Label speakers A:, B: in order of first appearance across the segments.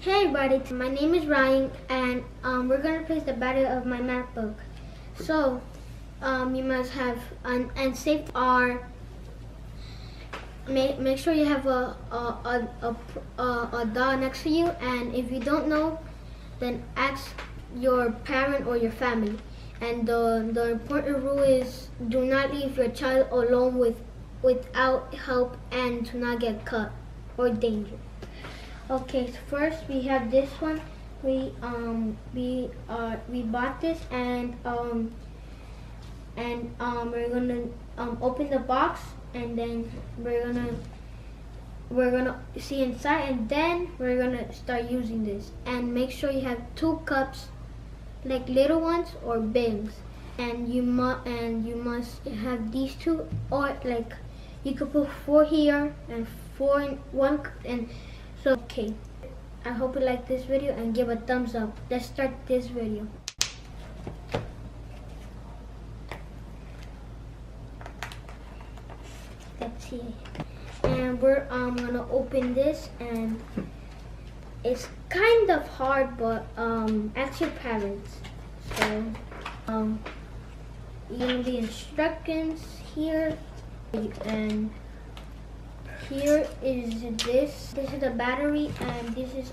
A: Hey everybody, my name is Ryan and we're going to replace the battery of my Macbook. So you must have and save our make sure you have a doll next to you, and if you don't know, then ask your parent or your family. And the important rule is do not leave your child alone without help and to not get cut or danger. Okay, so first we have this one. We bought this and we're gonna open the box, and then we're gonna see inside, and then we're gonna start using this. And make sure you have 2 cups, like little ones or bigs, and you must have these 2, or like you could put 4 here and 4 in one, and so okay. I hope you like this video and give a thumbs up. Let's start this video. Let's see. And we're gonna open this, and it's kind of hard, but ask your parents. So you know the instructions here, and here is this. This is the battery, and this is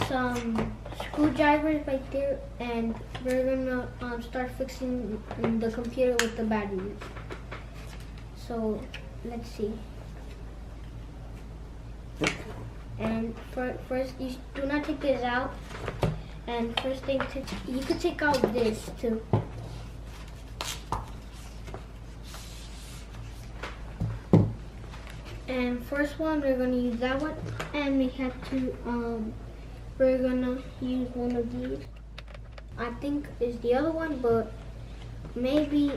A: some screwdrivers right there, and we're gonna start fixing the computer with the batteries. So let's see. And first, you do not take this out. And first thing, you could take out this too. And first one, we're gonna use that one, and we have to we're gonna use one of these. I think is the other one, but maybe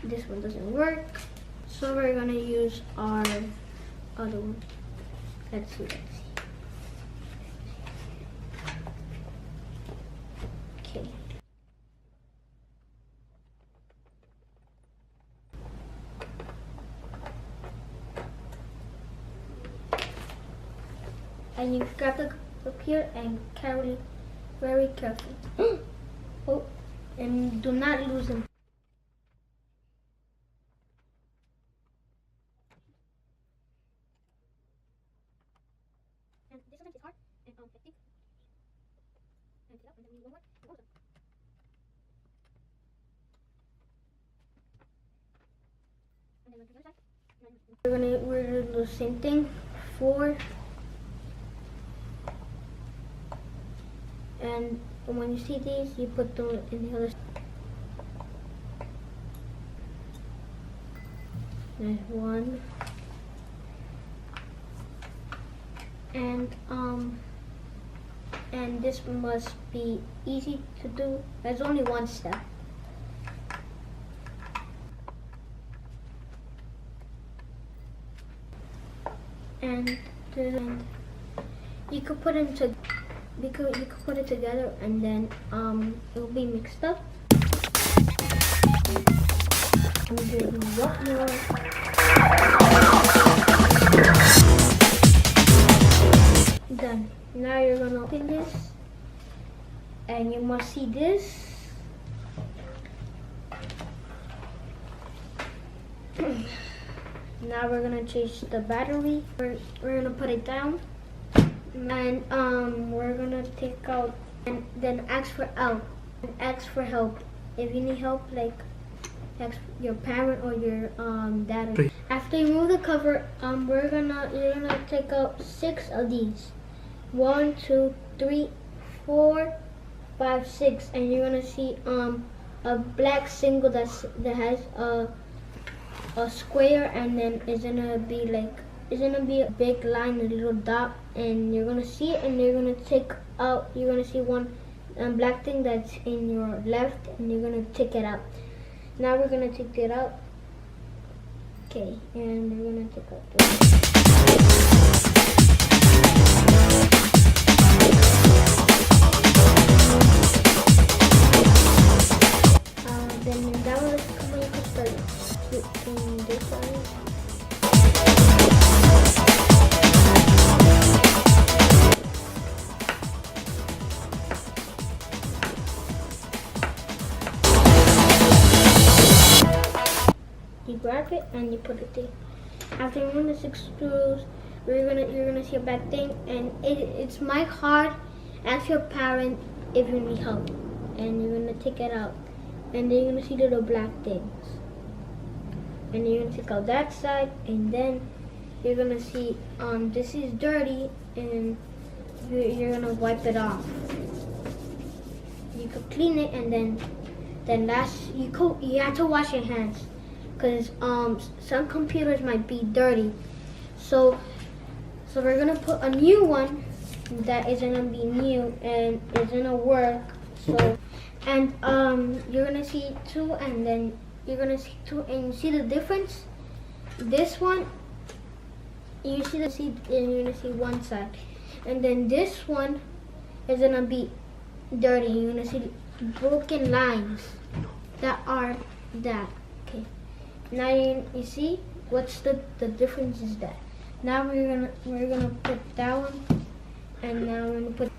A: this one doesn't work, so we're gonna use our other one. Let's see. Okay. And you grab the up here and carry it very carefully. Oh, and do not lose them. And this one is hard, and I think. And it up, and then one more. And then the other side. We're gonna do the same thing. 4. And when you see these, you put them in the other side. There's 1. And this must be easy to do. There's only 1 step. And you could put them to. You could put it together, and then it will be mixed up. And there's one more. Done. Now you're gonna open this, and you must see this. Now we're gonna change the battery. We're gonna put it down. And we're gonna take out, and then ask for help. And ask for help. If you need help, like ask your parent or your dad. After you remove the cover, you're gonna take out 6 of these. 1, 2, 3, 4, 5, 6, and you're gonna see a black single that has a square, and then it's gonna be a big line, a little dot, and you're gonna see it, and you're gonna take out. You're gonna see one black thing that's in your left, and you're gonna take it out. Now we're gonna take it out. Okay, and we're gonna take out this. Then that one is coming. You can start putting this on. grab it and you put it there. After removing the 6 screws, you're gonna see a black thing, and it's my card. Ask your parent if you need help, and you're gonna take it out, and then you're gonna see little black things, and you're gonna take out that side, and then you're gonna see this is dirty, and you're gonna wipe it off. You could clean it, and then you have to wash your hands, because some computers might be dirty. So we're gonna put a new one that is gonna be new and it's gonna work. So and you're gonna see two, and then you're gonna see two, and you see the difference. This one, you're gonna see one side, and then this one is gonna be dirty. You're gonna see broken lines that are that. Okay. Now you see what's the difference is that. Now we're gonna put that one, and now we're gonna put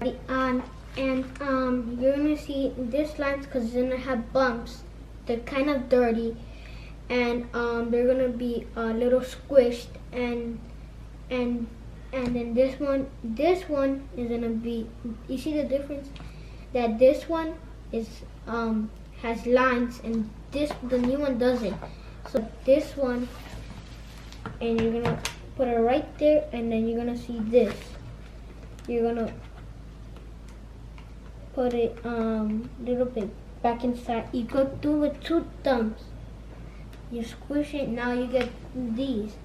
A: it on, and you're gonna see this lines because it's gonna have bumps. They're kind of dirty, and they're gonna be a little squished, and then this one is gonna be. You see the difference? That this one is has lines, and the new one doesn't. So this one, and you're gonna put it right there, and then you're gonna see this. You're gonna put it little bit back inside. You go through with 2 thumbs. You squish it. Now you get these.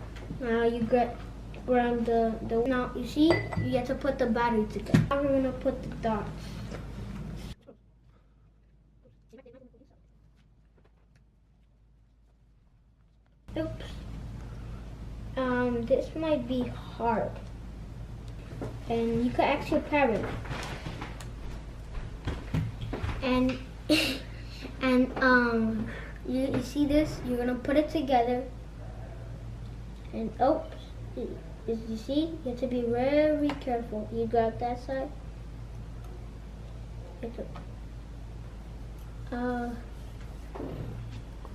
A: Now you grab the. Now you see you have to put the battery together. Now we're gonna put the dots. Oops. This might be hard, and you could ask your parent. And you see this? You're gonna put it together, and oops, you see? You have to be very careful. You grab that side.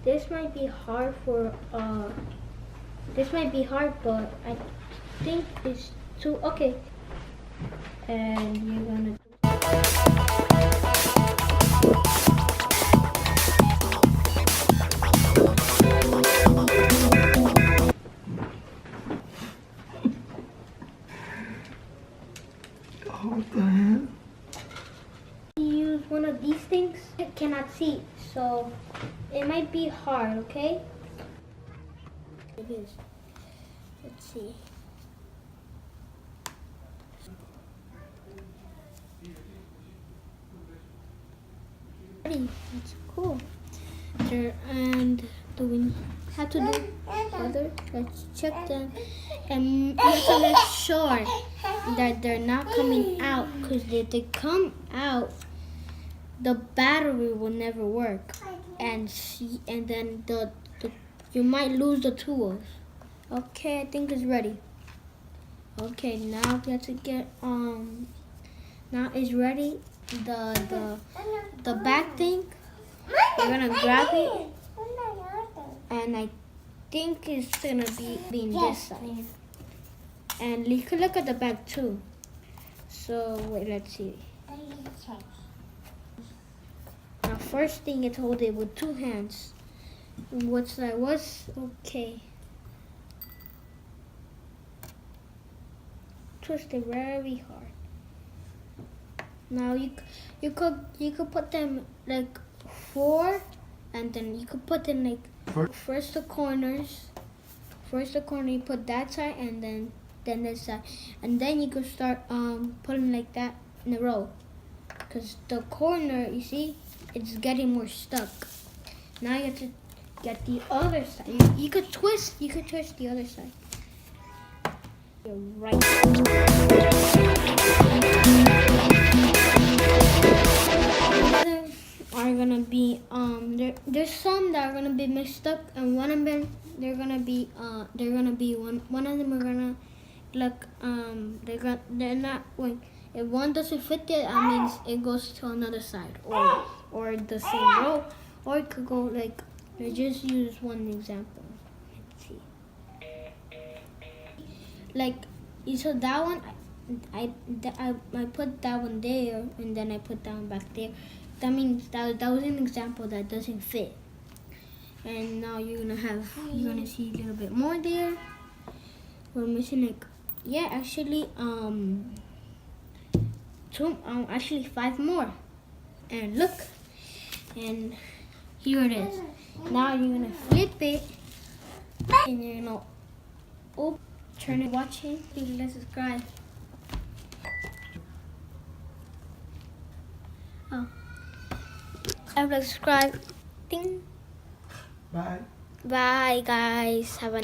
A: This might be hard but I think it's too okay. And you're gonna
B: what the hell?
A: use one of these things. I cannot see, so it might be hard, okay? It is. Let's see. That's cool. And do we have to do other? Let's check them. And you have to make sure that they're not coming out, because if they come out, the battery will never work, and then you might lose the tools. Okay, I think it's ready. Okay, now we have to get now it's ready. The back thing, we're gonna grab it, and I think it's gonna be in this side. And you can look at the back too. So wait, let's see. Now first thing, it's hold it with 2 hands. What's that? Okay. Twist it very hard. Now you could put them like 4, and then you could put them like first the corners. First the corner, you put that side, and then this side, and then you could start putting like that in a row. Cause the corner, you see, it's getting more stuck. Now you have to get the other side. You could twist the other side. You're right. Are gonna be there's some that are gonna be mixed up, and one of them one of them are gonna look they're not when if one doesn't fit it, that means it goes to another side or the same row, or it could go like I just use one example. Let's see. Like, you saw that one. I put that one there, and then I put that one back there. That means that was an example that doesn't fit. And now you're gonna see a little bit more there. We're missing like, yeah, actually actually 5 more. And look, and here it is. Now you're gonna flip it, and you're gonna turn it, watch it. Please like, subscribe. Oh, I like, subscribe. Ding.
B: Bye.
A: Bye, guys. Have a